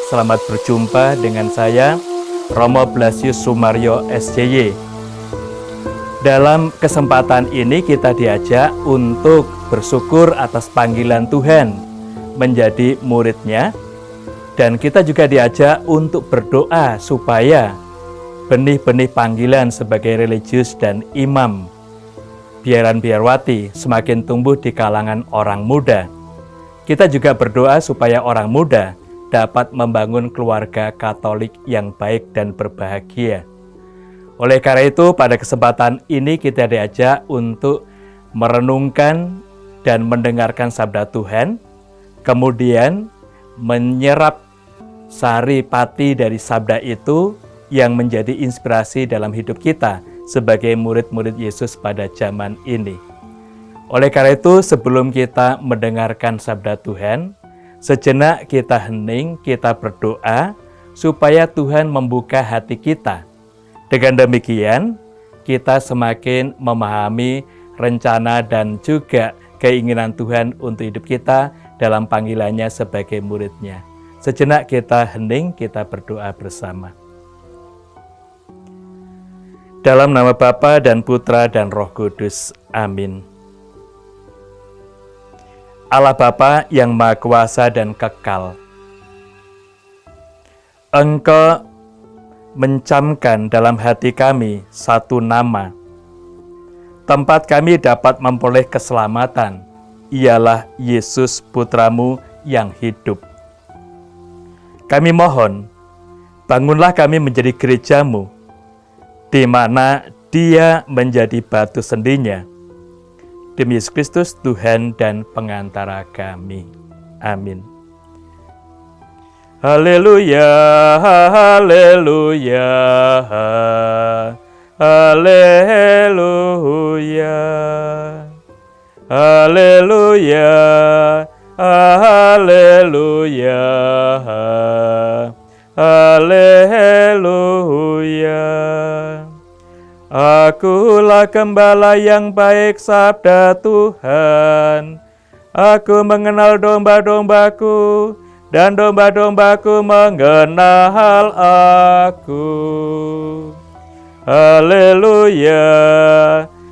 Selamat berjumpa dengan saya, Romo Blasius Sumaryo SJY. Dalam kesempatan ini kita diajak untuk bersyukur atas panggilan Tuhan menjadi muridnya, dan kita juga diajak untuk berdoa supaya benih-benih panggilan sebagai religius dan imam, biaran-biarwati semakin tumbuh di kalangan orang muda. Kita juga berdoa supaya orang muda dapat membangun keluarga Katolik yang baik dan berbahagia. Oleh karena itu, pada kesempatan ini kita diajak untuk merenungkan dan mendengarkan sabda Tuhan, kemudian menyerap sari pati dari sabda itu yang menjadi inspirasi dalam hidup kita sebagai murid-murid Yesus pada zaman ini. Oleh karena itu, sebelum kita mendengarkan sabda Tuhan, sejenak kita hening, kita berdoa supaya Tuhan membuka hati kita. Dengan demikian, kita semakin memahami rencana dan juga keinginan Tuhan untuk hidup kita dalam panggilannya sebagai muridnya. Sejenak kita hening, kita berdoa bersama. Dalam nama Bapa dan Putra dan Roh Kudus. Amin. Allah Bapa yang Maha Kuasa dan Kekal, Engkau mencamkan dalam hati kami satu nama, tempat kami dapat memperoleh keselamatan, ialah Yesus Putramu yang hidup. Kami mohon, bangunlah kami menjadi gerejamu, di mana Dia menjadi batu sendinya. Demi Yesus Kristus, Tuhan dan pengantara kami. Amin. Haleluya, haleluya, haleluya, haleluya, haleluya, haleluya. Akulah gembala yang baik, sabda Tuhan. Aku mengenal domba-dombaku, dan domba-dombaku mengenal aku. Haleluya,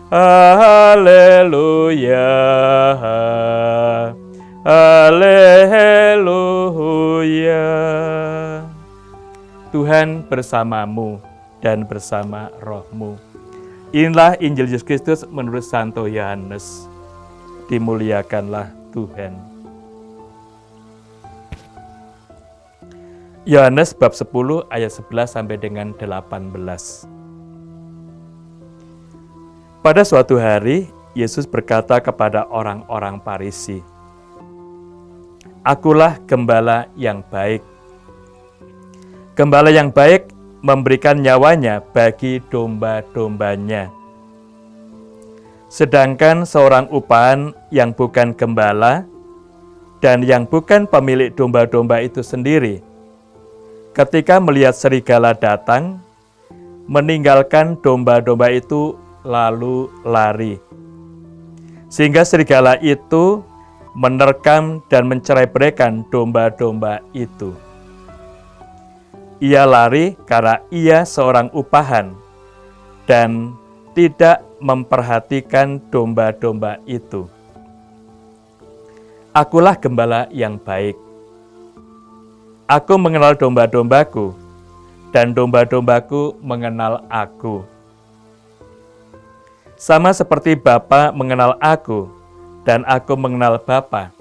haleluya, haleluya. Tuhan bersamamu dan bersama rohmu. Inilah Injil Yesus Kristus menurut Santo Yohanes. Dimuliakanlah Tuhan. Yohanes bab 10 ayat 11 sampai dengan 18. Pada suatu hari, Yesus berkata kepada orang-orang Farisi, "Akulah gembala yang baik. Gembala yang baik memberikan nyawanya bagi domba-dombanya. Sedangkan seorang upahan yang bukan gembala dan yang bukan pemilik domba-domba itu sendiri, ketika melihat serigala datang, meninggalkan domba-domba itu lalu lari. Sehingga serigala itu menerkam dan mencerai-beraikan domba-domba itu. Ia lari karena ia seorang upahan dan tidak memperhatikan domba-domba itu. Akulah gembala yang baik. Aku mengenal domba-dombaku, dan domba-dombaku mengenal aku. Sama seperti Bapa mengenal aku, dan aku mengenal Bapa.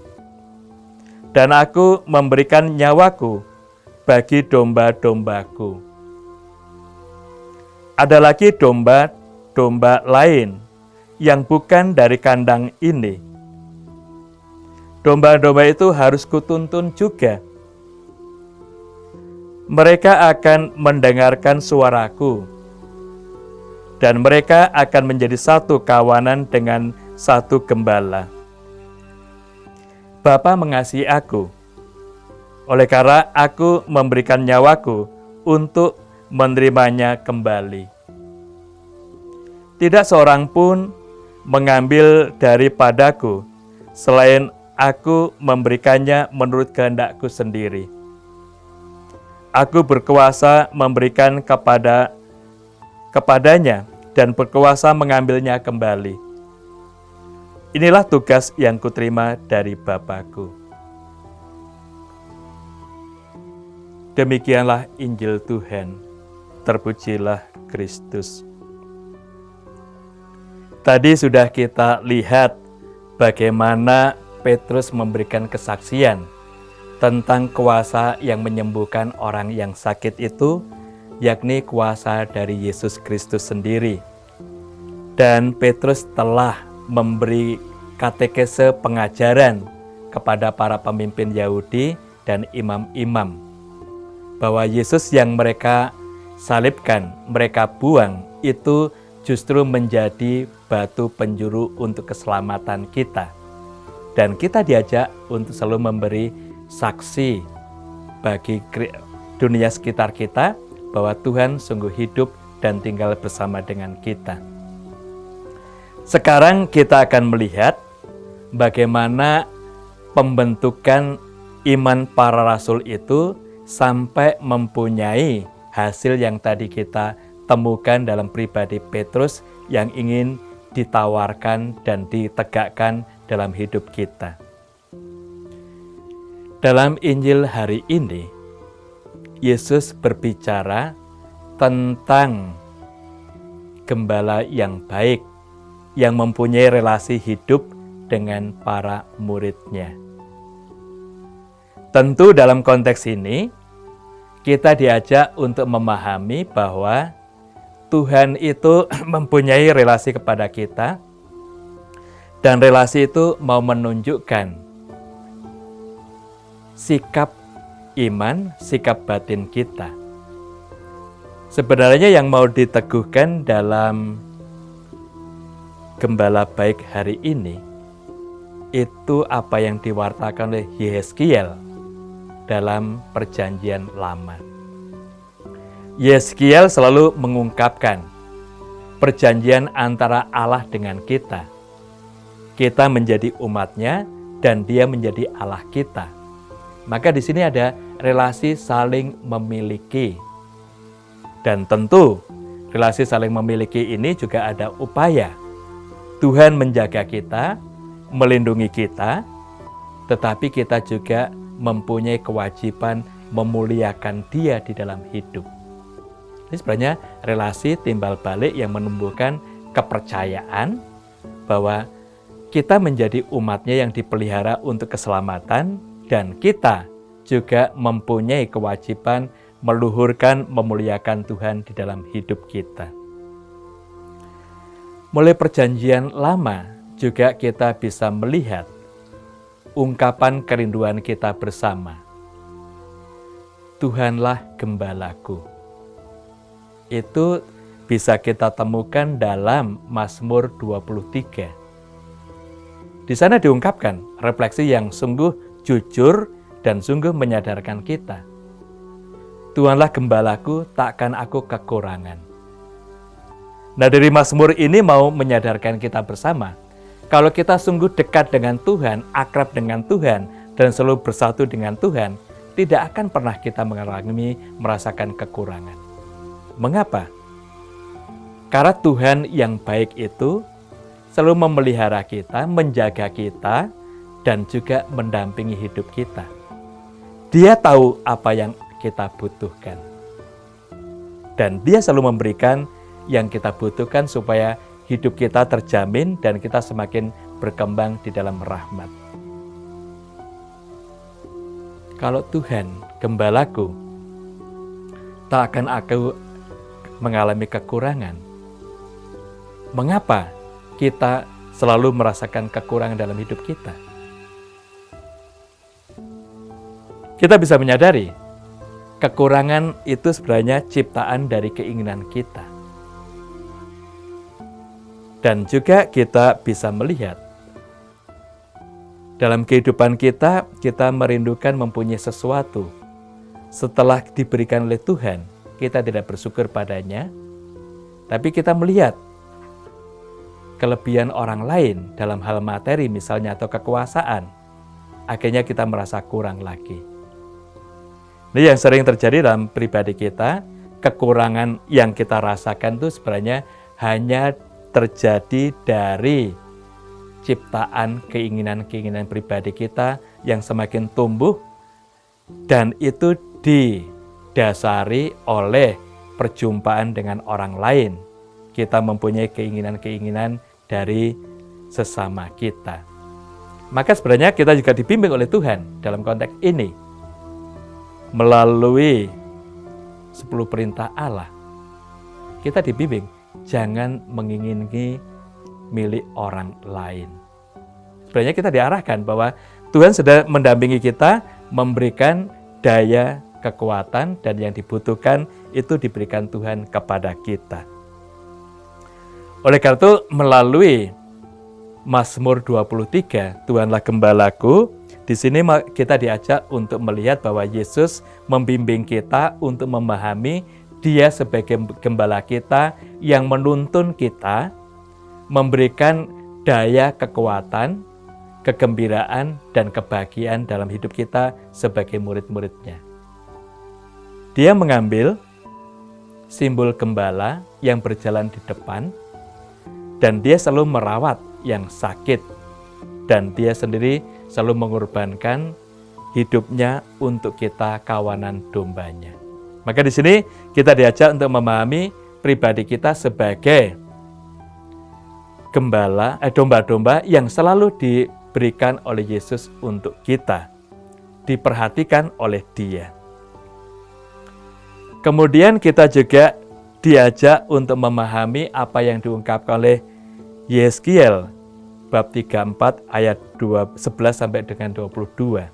Dan aku memberikan nyawaku bagi domba-dombaku. Ada lagi domba-domba lain yang bukan dari kandang ini. Domba-domba itu harus kutuntun juga. Mereka akan mendengarkan suaraku, dan mereka akan menjadi satu kawanan dengan satu gembala. Bapa mengasihi aku, oleh karena aku memberikan nyawaku untuk menerimanya kembali. Tidak seorang pun mengambil daripadaku selain aku memberikannya menurut kehendakku sendiri. Aku berkuasa memberikan kepadanya dan berkuasa mengambilnya kembali. Inilah tugas yang kuterima dari Bapa-Ku. Demikianlah Injil Tuhan. Terpujilah Kristus. Tadi sudah kita lihat bagaimana Petrus memberikan kesaksian tentang kuasa yang menyembuhkan orang yang sakit itu, yakni kuasa dari Yesus Kristus sendiri. Dan Petrus telah memberi katekese pengajaran kepada para pemimpin Yahudi dan imam-imam bahwa Yesus yang mereka salibkan, mereka buang, itu justru menjadi batu penjuru untuk keselamatan kita. Dan kita diajak untuk selalu memberi saksi bagi dunia sekitar kita bahwa Tuhan sungguh hidup dan tinggal bersama dengan kita. Sekarang kita akan melihat bagaimana pembentukan iman para rasul itu sampai mempunyai hasil yang tadi kita temukan dalam pribadi Petrus yang ingin ditawarkan dan ditegakkan dalam hidup kita. Dalam Injil hari ini, Yesus berbicara tentang gembala yang baik, yang mempunyai relasi hidup dengan para muridnya. Tentu dalam konteks ini, kita diajak untuk memahami bahwa Tuhan itu mempunyai relasi kepada kita, dan relasi itu mau menunjukkan sikap iman, sikap batin kita. Sebenarnya yang mau diteguhkan dalam gembala baik hari ini, itu apa yang diwartakan oleh Yehezkiel dalam Perjanjian Lama. Yehezkiel selalu mengungkapkan perjanjian antara Allah dengan kita. Kita menjadi umatnya dan Dia menjadi Allah kita. Maka di sini ada relasi saling memiliki. Dan tentu relasi saling memiliki ini juga ada upaya. Tuhan menjaga kita, melindungi kita, tetapi kita juga mempunyai kewajiban memuliakan Dia di dalam hidup. Ini sebenarnya relasi timbal balik yang menumbuhkan kepercayaan bahwa kita menjadi umatnya yang dipelihara untuk keselamatan, dan kita juga mempunyai kewajiban meluhurkan, memuliakan Tuhan di dalam hidup kita. Mulai Perjanjian Lama juga kita bisa melihat ungkapan kerinduan kita bersama. Tuhanlah gembalaku. Itu bisa kita temukan dalam Mazmur 23. Di sana diungkapkan refleksi yang sungguh jujur dan sungguh menyadarkan kita. Tuhanlah gembalaku, takkan aku kekurangan. Nah, dari Mazmur ini mau menyadarkan kita bersama, kalau kita sungguh dekat dengan Tuhan, akrab dengan Tuhan, dan selalu bersatu dengan Tuhan, tidak akan pernah kita mengalami merasakan kekurangan. Mengapa? Karena Tuhan yang baik itu selalu memelihara kita, menjaga kita, dan juga mendampingi hidup kita. Dia tahu apa yang kita butuhkan. Dan Dia selalu memberikan yang kita butuhkan supaya hidup kita terjamin dan kita semakin berkembang di dalam rahmat. Kalau Tuhan gembalaku, tak akan aku mengalami kekurangan. Mengapa kita selalu merasakan kekurangan dalam hidup kita? Kita bisa menyadari, kekurangan itu sebenarnya ciptaan dari keinginan kita. Dan juga kita bisa melihat, dalam kehidupan kita, kita merindukan mempunyai sesuatu. Setelah diberikan oleh Tuhan, kita tidak bersyukur padanya, tapi kita melihat kelebihan orang lain dalam hal materi misalnya atau kekuasaan, akhirnya kita merasa kurang lagi. Ini yang sering terjadi dalam pribadi kita, kekurangan yang kita rasakan itu sebenarnya hanya terjadi dari ciptaan keinginan-keinginan pribadi kita yang semakin tumbuh, dan itu didasari oleh perjumpaan dengan orang lain. Kita mempunyai keinginan-keinginan dari sesama kita. Maka sebenarnya kita juga dibimbing oleh Tuhan dalam konteks ini. Melalui 10 perintah Allah, kita dibimbing jangan mengingini milik orang lain. Sebenarnya kita diarahkan bahwa Tuhan sedang mendampingi kita, memberikan daya, kekuatan, dan yang dibutuhkan itu diberikan Tuhan kepada kita. Oleh karena itu, melalui Mazmur 23, Tuhanlah Gembalaku, di sini kita diajak untuk melihat bahwa Yesus membimbing kita untuk memahami Dia sebagai gembala kita yang menuntun kita, memberikan daya, kekuatan, kegembiraan, dan kebahagiaan dalam hidup kita sebagai murid-murid-Nya. Dia mengambil simbol gembala yang berjalan di depan, dan Dia selalu merawat yang sakit, dan Dia sendiri selalu mengorbankan hidupnya untuk kita, kawanan dombanya. Maka di sini kita diajak untuk memahami pribadi kita sebagai gembala, domba-domba yang selalu diberikan oleh Yesus untuk kita, diperhatikan oleh Dia. Kemudian kita juga diajak untuk memahami apa yang diungkapkan oleh Yeskiel bab 34 ayat 11 sampai dengan 22.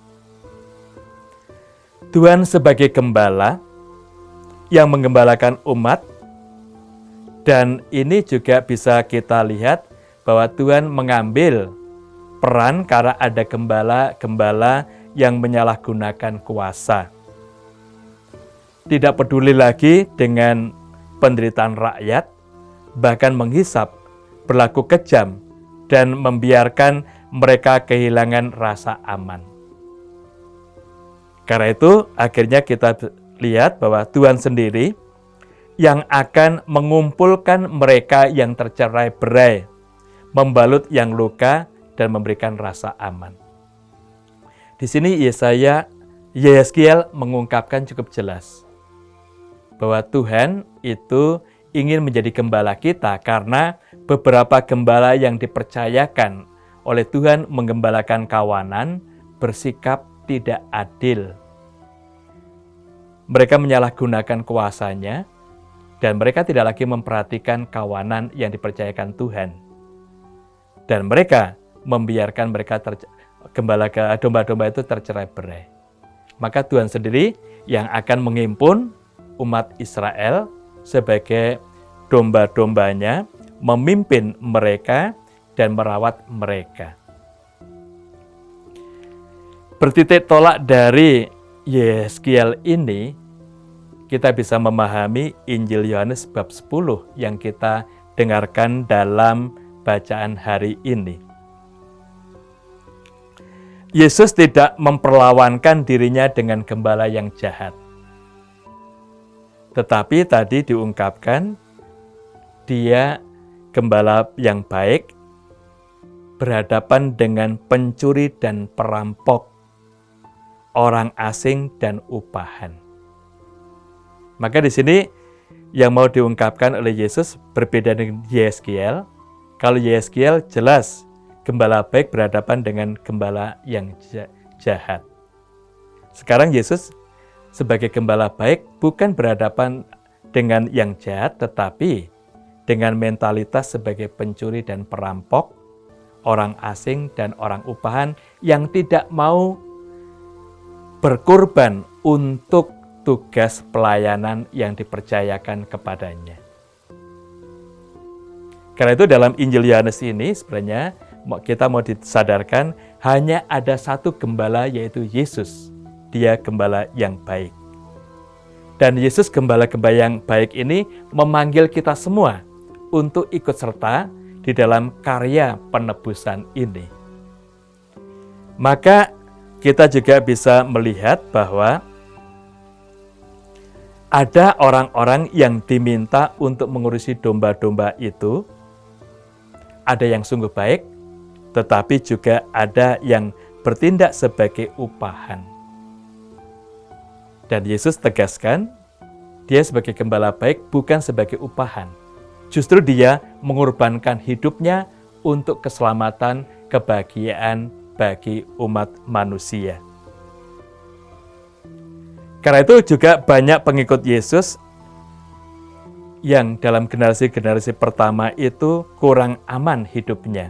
Tuhan sebagai gembala yang menggembalakan umat, dan ini juga bisa kita lihat bahwa Tuhan mengambil peran karena ada gembala yang menyalahgunakan kuasa. Tidak peduli lagi dengan penderitaan rakyat, bahkan menghisap, berlaku kejam, dan membiarkan mereka kehilangan rasa aman. Karena itu, akhirnya kita lihat bahwa Tuhan sendiri yang akan mengumpulkan mereka yang tercerai-berai, membalut yang luka, dan memberikan rasa aman. Di sini Yeskiel mengungkapkan cukup jelas bahwa Tuhan itu ingin menjadi gembala kita karena beberapa gembala yang dipercayakan oleh Tuhan menggembalakan kawanan bersikap tidak adil. Mereka menyalahgunakan kuasanya dan mereka tidak lagi memperhatikan kawanan yang dipercayakan Tuhan. Dan mereka membiarkan domba-domba itu tercerai-berai. Maka Tuhan sendiri yang akan menghimpun umat Israel sebagai domba-dombanya, memimpin mereka dan merawat mereka. Bertitik tolak dari Yeskiel ini, kita bisa memahami Injil Yohanes bab 10 yang kita dengarkan dalam bacaan hari ini. Yesus tidak memperlawankan dirinya dengan gembala yang jahat. Tetapi tadi diungkapkan, Dia gembala yang baik berhadapan dengan pencuri dan perampok, orang asing dan upahan. Maka di sini yang mau diungkapkan oleh Yesus berbeda dengan Yeskiel. Kalau Yeskiel jelas gembala baik berhadapan dengan gembala yang jahat. Sekarang Yesus sebagai gembala baik bukan berhadapan dengan yang jahat, tetapi dengan mentalitas sebagai pencuri dan perampok, orang asing dan orang upahan yang tidak mau berkorban untuk tugas pelayanan yang dipercayakan kepadanya. Karena itu dalam Injil Yohanes ini sebenarnya kita mau disadarkan hanya ada satu gembala, yaitu Yesus. Dia gembala yang baik. Dan Yesus gembala-gembala yang baik ini memanggil kita semua untuk ikut serta di dalam karya penebusan ini. Maka kita juga bisa melihat bahwa ada orang-orang yang diminta untuk mengurusi domba-domba itu, ada yang sungguh baik, tetapi juga ada yang bertindak sebagai upahan. Dan Yesus tegaskan, dia sebagai gembala baik bukan sebagai upahan. Justru dia mengorbankan hidupnya untuk keselamatan, kebahagiaan bagi umat manusia. Karena itu juga banyak pengikut Yesus yang dalam generasi-generasi pertama itu kurang aman hidupnya.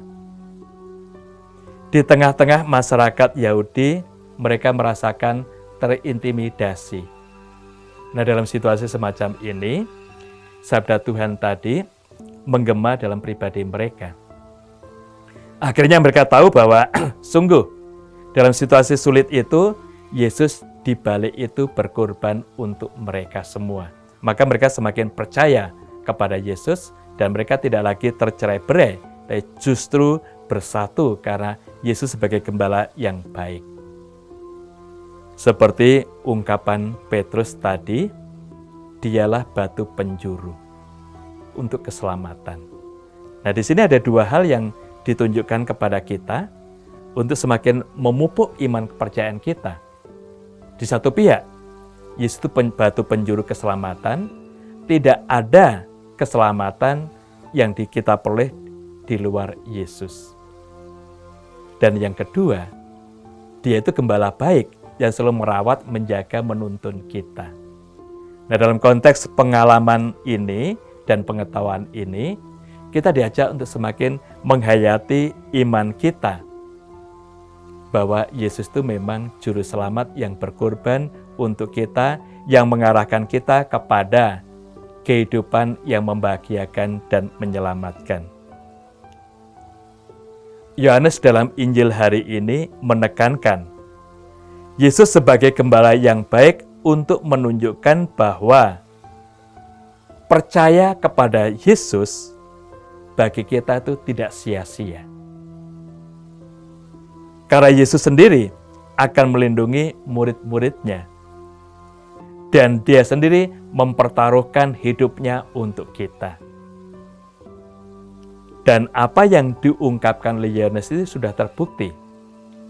Di tengah-tengah masyarakat Yahudi, mereka merasakan terintimidasi. Nah, dalam situasi semacam ini, sabda Tuhan tadi menggema dalam pribadi mereka. Akhirnya mereka tahu bahwa sungguh dalam situasi sulit itu, Yesus di balik itu berkorban untuk mereka semua. Maka mereka semakin percaya kepada Yesus dan mereka tidak lagi tercerai-berai, tapi justru bersatu karena Yesus sebagai gembala yang baik. Seperti ungkapan Petrus tadi, dialah batu penjuru untuk keselamatan. Nah, di sini ada dua hal yang ditunjukkan kepada kita untuk semakin memupuk iman kepercayaan kita. Di satu pihak, Yesus itu batu penjuru keselamatan, tidak ada keselamatan yang kita peroleh di luar Yesus. Dan yang kedua, dia itu gembala baik yang selalu merawat, menjaga, menuntun kita. Nah, dalam konteks pengalaman ini dan pengetahuan ini, kita diajak untuk semakin menghayati iman kita bahwa Yesus itu memang juru selamat yang berkorban untuk kita, yang mengarahkan kita kepada kehidupan yang membahagiakan dan menyelamatkan. Yohanes dalam Injil hari ini menekankan Yesus sebagai gembala yang baik untuk menunjukkan bahwa percaya kepada Yesus bagi kita itu tidak sia-sia. Karena Yesus sendiri akan melindungi murid-muridnya. Dan dia sendiri mempertaruhkan hidupnya untuk kita. Dan apa yang diungkapkan oleh Yohanes itu sudah terbukti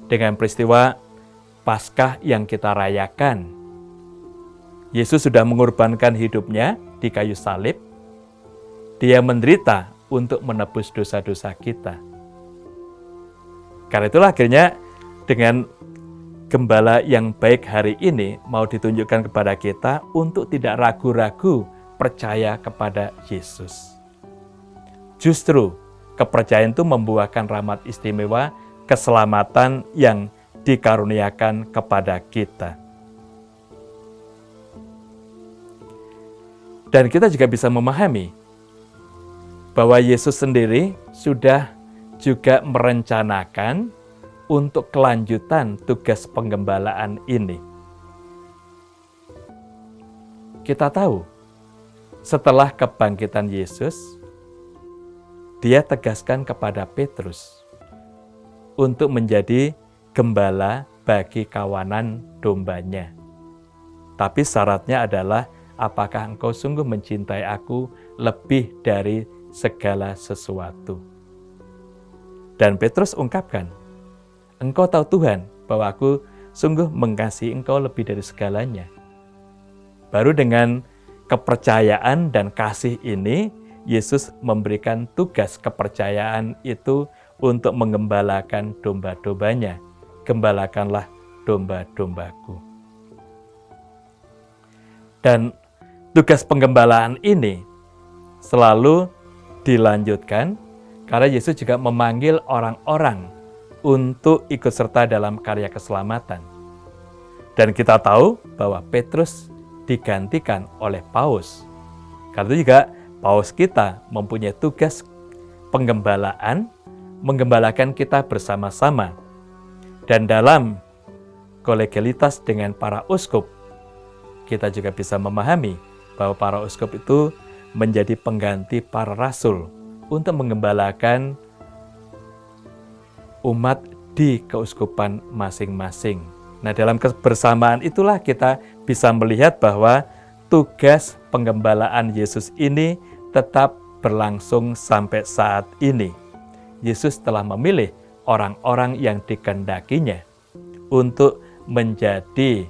dengan peristiwa Paskah yang kita rayakan. Yesus sudah mengorbankan hidupnya di kayu salib. Dia menderita untuk menebus dosa-dosa kita. Karena itulah akhirnya dengan gembala yang baik hari ini mau ditunjukkan kepada kita untuk tidak ragu-ragu percaya kepada Yesus. Justru kepercayaan itu membuahkan rahmat istimewa, keselamatan yang dikaruniakan kepada kita. Dan kita juga bisa memahami bahwa Yesus sendiri sudah juga merencanakan untuk kelanjutan tugas penggembalaan ini. Kita tahu, setelah kebangkitan Yesus, dia tegaskan kepada Petrus untuk menjadi gembala bagi kawanan dombanya. Tapi syaratnya adalah, apakah engkau sungguh mencintai aku lebih dari segala sesuatu? Dan Petrus ungkapkan, engkau tahu Tuhan bahwa aku sungguh mengasihi engkau lebih dari segalanya. Baru dengan kepercayaan dan kasih ini, Yesus memberikan tugas kepercayaan itu untuk menggembalakan domba-dombanya. Gembalakanlah domba-dombaku. Dan tugas penggembalaan ini selalu dilanjutkan karena Yesus juga memanggil orang-orang untuk ikut serta dalam karya keselamatan. Dan kita tahu bahwa Petrus digantikan oleh Paus. Karena itu juga Paus kita mempunyai tugas penggembalaan, menggembalakan kita bersama-sama. Dan dalam kolegialitas dengan para uskup, kita juga bisa memahami bahwa para uskup itu menjadi pengganti para rasul untuk menggembalakan umat di keuskupan masing-masing. Nah, dalam kebersamaan itulah kita bisa melihat bahwa tugas penggembalaan Yesus ini tetap berlangsung sampai saat ini. Yesus telah memilih orang-orang yang dikehendakinya untuk menjadi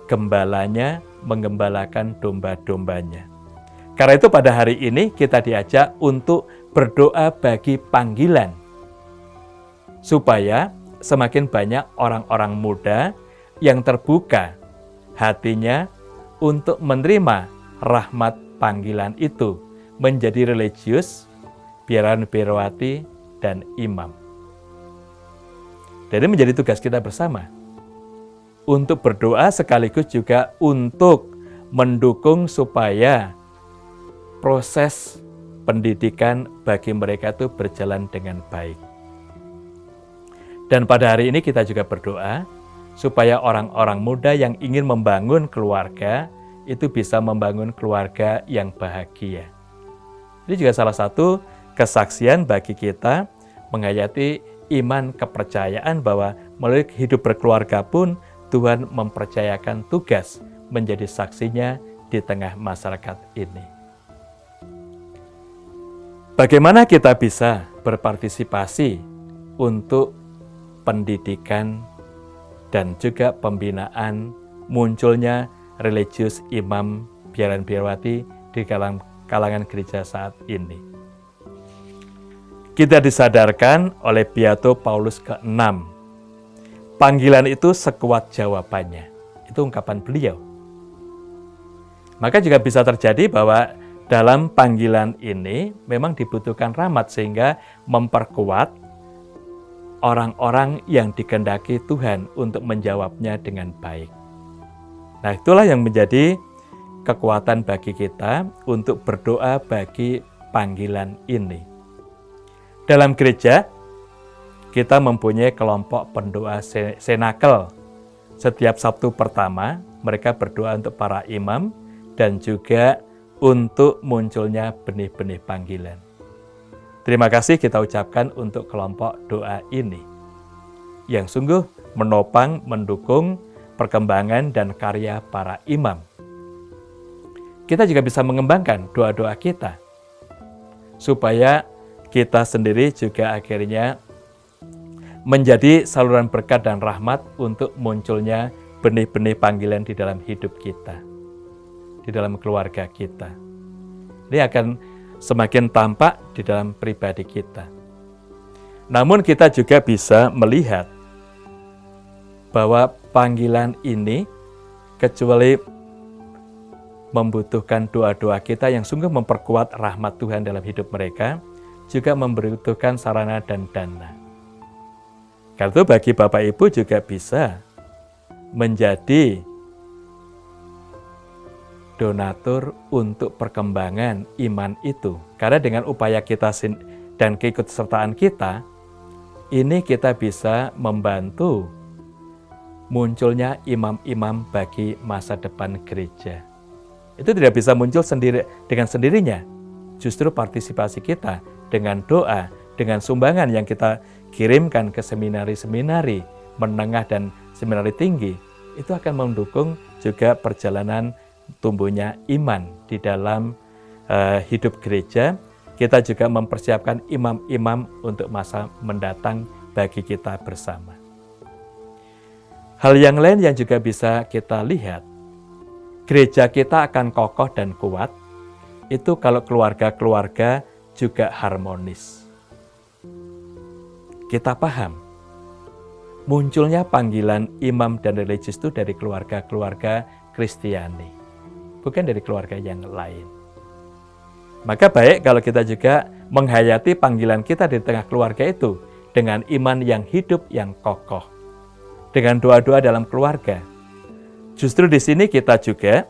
gembalanya, menggembalakan domba-dombanya. Karena itu pada hari ini kita diajak untuk berdoa bagi panggilan, supaya semakin banyak orang-orang muda yang terbuka hatinya untuk menerima rahmat panggilan itu, menjadi religius, biaran biarawati, dan imam. Jadi menjadi tugas kita bersama untuk berdoa sekaligus juga untuk mendukung supaya proses pendidikan bagi mereka itu berjalan dengan baik. Dan pada hari ini kita juga berdoa supaya orang-orang muda yang ingin membangun keluarga itu bisa membangun keluarga yang bahagia. Ini juga salah satu kesaksian bagi kita menghayati iman kepercayaan bahwa melalui hidup berkeluarga pun Tuhan mempercayakan tugas menjadi saksinya di tengah masyarakat ini. Bagaimana kita bisa berpartisipasi untuk pendidikan dan juga pembinaan munculnya religius imam biaran biarawati di kalangan gereja saat ini? Kita disadarkan oleh Beato Paulus ke-6. Panggilan itu sekuat jawabannya. Itu ungkapan beliau. Maka juga bisa terjadi bahwa dalam panggilan ini memang dibutuhkan rahmat sehingga memperkuat orang-orang yang dikehendaki Tuhan untuk menjawabnya dengan baik. Nah, itulah yang menjadi kekuatan bagi kita untuk berdoa bagi panggilan ini. Dalam gereja, kita mempunyai kelompok pendoa senakel. Setiap Sabtu pertama, mereka berdoa untuk para imam dan juga untuk munculnya benih-benih panggilan. Terima kasih kita ucapkan untuk kelompok doa ini, yang sungguh menopang, mendukung perkembangan dan karya para imam. Kita juga bisa mengembangkan doa-doa kita, supaya kita sendiri juga akhirnya menjadi saluran berkat dan rahmat untuk munculnya benih-benih panggilan di dalam hidup kita, di dalam keluarga kita. Ini akan semakin tampak di dalam pribadi kita. Namun kita juga bisa melihat bahwa panggilan ini kecuali membutuhkan doa-doa kita yang sungguh memperkuat rahmat Tuhan dalam hidup mereka, juga membutuhkan sarana dan dana. Karena itu bagi Bapak Ibu juga bisa menjadi donatur untuk perkembangan iman itu. Karena dengan upaya kita dan keikutsertaan kita, ini kita bisa membantu munculnya imam-imam bagi masa depan gereja. Itu tidak bisa muncul dengan sendirinya. Justru partisipasi kita dengan doa, dengan sumbangan yang kita kirimkan ke seminari-seminari menengah dan seminari tinggi, itu akan mendukung juga perjalanan tumbuhnya iman di dalam hidup gereja. Kita juga mempersiapkan imam-imam untuk masa mendatang bagi kita bersama. Hal yang lain yang juga bisa kita lihat, gereja kita akan kokoh dan kuat, itu kalau keluarga-keluarga juga harmonis. Kita paham, munculnya panggilan imam dan religius itu dari keluarga-keluarga Kristiani, bukan dari keluarga yang lain. Maka baik kalau kita juga menghayati panggilan kita di tengah keluarga itu dengan iman yang hidup, yang kokoh, dengan doa-doa dalam keluarga. Justru di sini kita juga,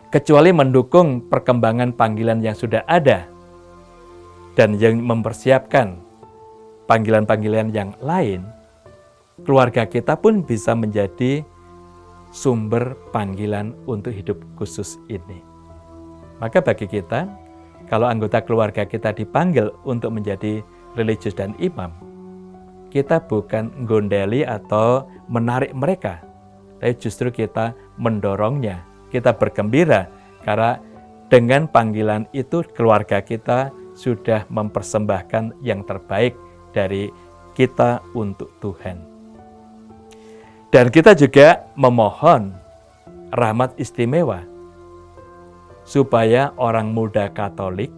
kecuali mendukung perkembangan panggilan yang sudah ada dan yang mempersiapkan panggilan-panggilan yang lain, keluarga kita pun bisa menjadi sumber panggilan untuk hidup khusus ini. Maka bagi kita, kalau anggota keluarga kita dipanggil untuk menjadi religius dan imam, kita bukan gondeli atau menarik mereka, tapi justru kita mendorongnya kita bergembira karena dengan panggilan itu keluarga kita sudah mempersembahkan yang terbaik dari kita untuk Tuhan. Dan kita juga memohon rahmat istimewa supaya orang muda Katolik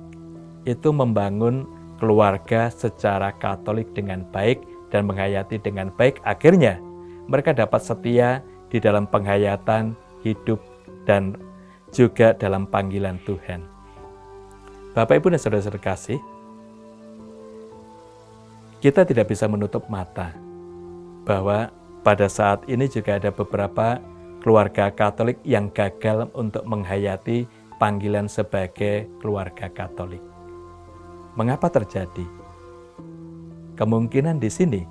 itu membangun keluarga secara Katolik dengan baik dan menghayati dengan baik. Akhirnya mereka dapat setia di dalam penghayatan hidup dan juga dalam panggilan Tuhan. Bapak, Ibu, dan saudara-saudara kasih, kita tidak bisa menutup mata bahwa pada saat ini juga ada beberapa keluarga Katolik yang gagal untuk menghayati panggilan sebagai keluarga Katolik. Mengapa terjadi? Kemungkinan di sini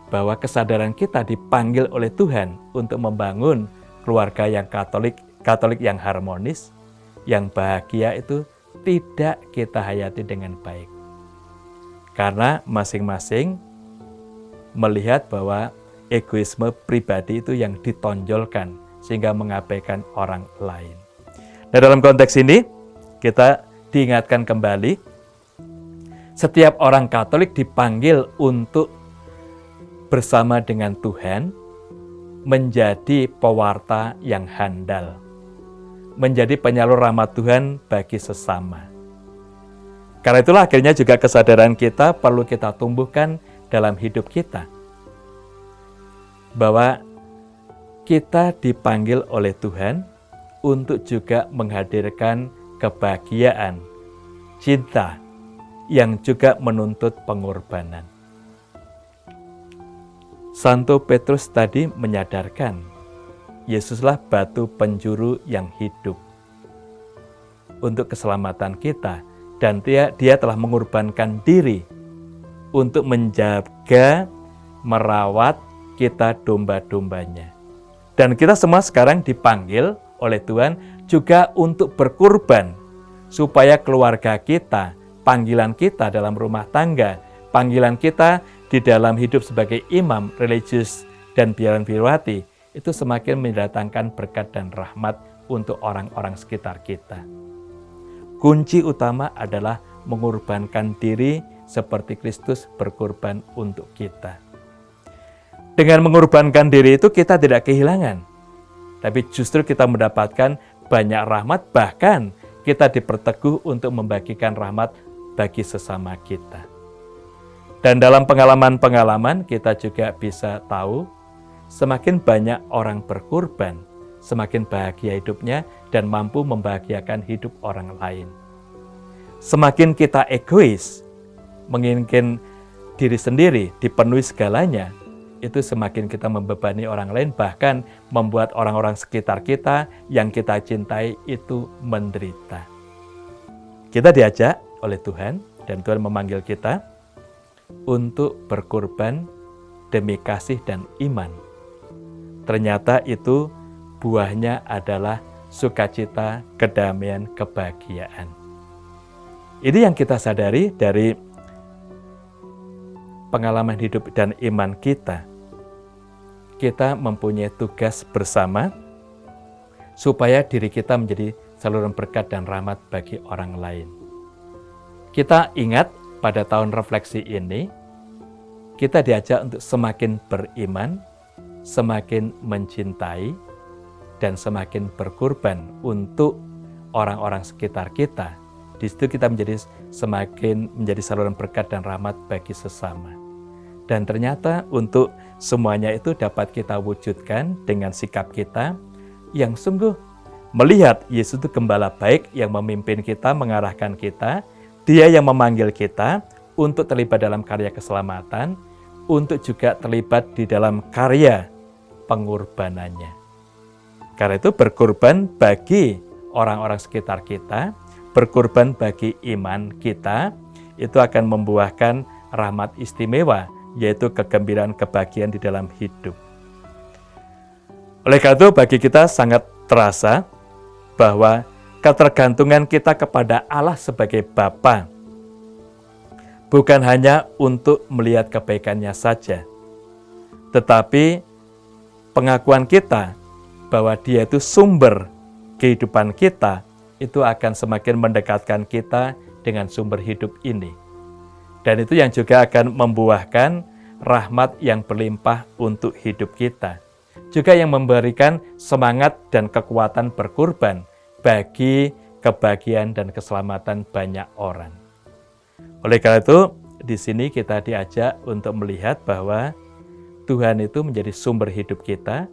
bahwa kesadaran kita dipanggil oleh Tuhan untuk membangun keluarga yang Katolik yang harmonis, yang bahagia itu tidak kita hayati dengan baik. Karena masing-masing melihat bahwa egoisme pribadi itu yang ditonjolkan sehingga mengabaikan orang lain. Nah, dalam konteks ini kita diingatkan kembali, setiap orang Katolik dipanggil untuk bersama dengan Tuhan menjadi pewarta yang handal, menjadi penyalur rahmat Tuhan bagi sesama. Karena itulah akhirnya juga kesadaran kita perlu kita tumbuhkan dalam hidup kita, bahwa kita dipanggil oleh Tuhan untuk juga menghadirkan kebahagiaan, cinta, yang juga menuntut pengorbanan. Santo Petrus tadi menyadarkan, Yesuslah batu penjuru yang hidup untuk keselamatan kita, dan dia telah mengorbankan diri untuk menjaga, merawat kita domba-dombanya. Dan kita semua sekarang dipanggil oleh Tuhan juga untuk berkorban, supaya keluarga kita, panggilan kita dalam rumah tangga, panggilan kita di dalam hidup sebagai imam, religius, dan biaran-biawati, itu semakin mendatangkan berkat dan rahmat untuk orang-orang sekitar kita. Kunci utama adalah mengorbankan diri seperti Kristus berkorban untuk kita. Dengan mengorbankan diri itu kita tidak kehilangan, tapi justru kita mendapatkan banyak rahmat, bahkan kita diperteguh untuk membagikan rahmat bagi sesama kita. Dan dalam pengalaman-pengalaman kita juga bisa tahu, semakin banyak orang berkorban, semakin bahagia hidupnya dan mampu membahagiakan hidup orang lain. Semakin kita egois, menginginkan diri sendiri, dipenuhi segalanya, itu semakin kita membebani orang lain, bahkan membuat orang-orang sekitar kita yang kita cintai itu menderita. Kita diajak oleh Tuhan, dan Tuhan memanggil kita untuk berkorban demi kasih dan iman. Ternyata itu buahnya adalah sukacita, kedamaian, kebahagiaan. Ini yang kita sadari dari pengalaman hidup dan iman kita. Kita mempunyai tugas bersama supaya diri kita menjadi saluran berkat dan rahmat bagi orang lain. Kita ingat pada tahun refleksi ini, kita diajak untuk semakin beriman, semakin mencintai, dan semakin berkorban untuk orang-orang sekitar kita. Di situ kita semakin menjadi saluran berkat dan rahmat bagi sesama. Dan ternyata untuk semuanya itu dapat kita wujudkan dengan sikap kita yang sungguh melihat Yesus itu gembala baik yang memimpin kita, mengarahkan kita. Dia yang memanggil kita untuk terlibat dalam karya keselamatan, untuk juga terlibat di dalam karya pengorbanannya. Karena itu berkorban bagi orang-orang sekitar kita, berkorban bagi iman kita, itu akan membuahkan rahmat istimewa, yaitu kegembiraan, kebahagiaan di dalam hidup. Oleh karena itu bagi kita sangat terasa bahwa ketergantungan kita kepada Allah sebagai Bapa bukan hanya untuk melihat kebaikannya saja, tetapi pengakuan kita bahwa Dia itu sumber kehidupan kita, itu akan semakin mendekatkan kita dengan sumber hidup ini. Dan itu yang juga akan membuahkan rahmat yang berlimpah untuk hidup kita. Juga yang memberikan semangat dan kekuatan berkorban bagi kebahagiaan dan keselamatan banyak orang. Oleh karena itu, di sini kita diajak untuk melihat bahwa Tuhan itu menjadi sumber hidup kita.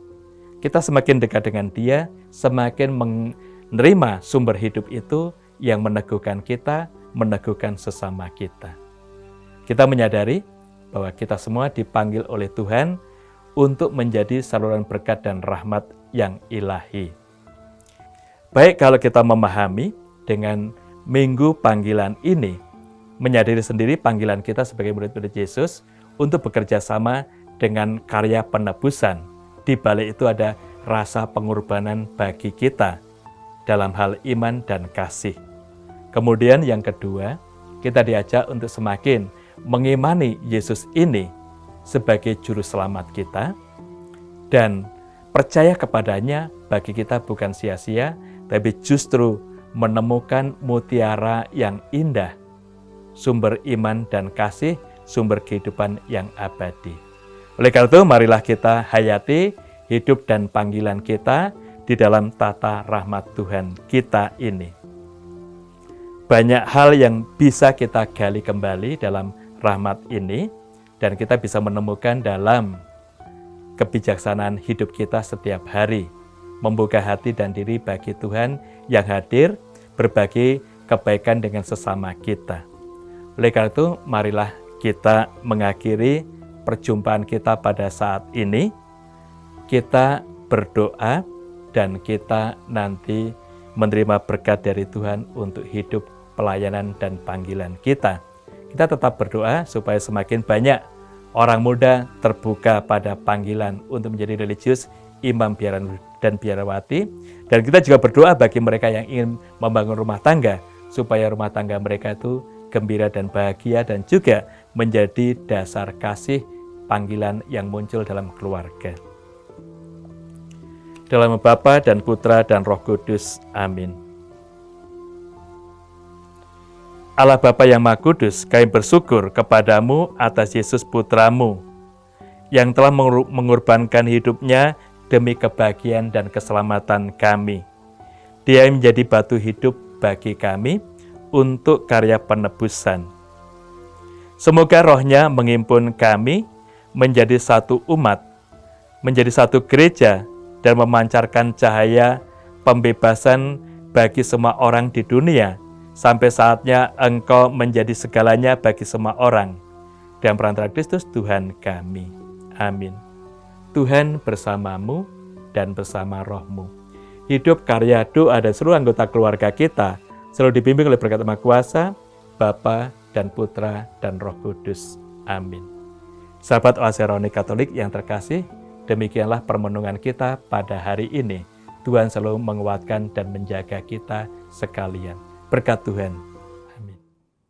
Kita semakin dekat dengan Dia, semakin menerima sumber hidup itu yang meneguhkan kita, meneguhkan sesama kita. Kita menyadari bahwa kita semua dipanggil oleh Tuhan untuk menjadi saluran berkat dan rahmat yang ilahi. Baik kalau kita memahami dengan minggu panggilan ini, menyadari sendiri panggilan kita sebagai murid-murid Yesus untuk bekerja sama dengan karya penebusan. Di balik itu ada rasa pengorbanan bagi kita dalam hal iman dan kasih. Kemudian yang kedua, kita diajak untuk semakin mengimani Yesus ini sebagai juru selamat kita dan percaya kepadanya bagi kita bukan sia-sia, tapi justru menemukan mutiara yang indah, sumber iman dan kasih, sumber kehidupan yang abadi. Oleh karena itu, marilah kita hayati hidup dan panggilan kita di dalam tata rahmat Tuhan kita ini. Banyak hal yang bisa kita gali kembali dalam rahmat ini, dan kita bisa menemukan dalam kebijaksanaan hidup kita setiap hari, membuka hati dan diri bagi Tuhan yang hadir, berbagi kebaikan dengan sesama kita. Oleh karena itu, marilah kita mengakhiri perjumpaan kita pada saat ini. Kita berdoa dan kita nanti menerima berkat dari Tuhan untuk hidup pelayanan dan panggilan kita. Kita tetap berdoa supaya semakin banyak orang muda terbuka pada panggilan untuk menjadi religius, imam biaran dan biarawati. Dan kita juga berdoa bagi mereka yang ingin membangun rumah tangga, supaya rumah tangga mereka itu gembira dan bahagia dan juga menjadi dasar kasih panggilan yang muncul dalam keluarga. Dalam nama Bapa dan Putra dan Roh Kudus. Amin. Allah Bapa yang Maha Kudus, kami bersyukur kepadamu atas Yesus Putramu yang telah mengorbankan hidupnya demi kebahagiaan dan keselamatan kami. Dia menjadi batu hidup bagi kami untuk karya penebusan. Semoga rohnya menghimpun kami menjadi satu umat, menjadi satu gereja, dan memancarkan cahaya pembebasan bagi semua orang di dunia, sampai saatnya Engkau menjadi segalanya bagi semua orang. Dan perantara Kristus Tuhan kami. Amin. Tuhan bersamamu dan bersama rohmu. Hidup, karya, doa, dan seluruh anggota keluarga kita selalu dibimbing oleh berkat Maha Kuasa, Bapa dan Putra dan Roh Kudus. Amin. Sahabat Oase Rohani Katolik yang terkasih, demikianlah permenungan kita pada hari ini. Tuhan selalu menguatkan dan menjaga kita sekalian. Berkat Tuhan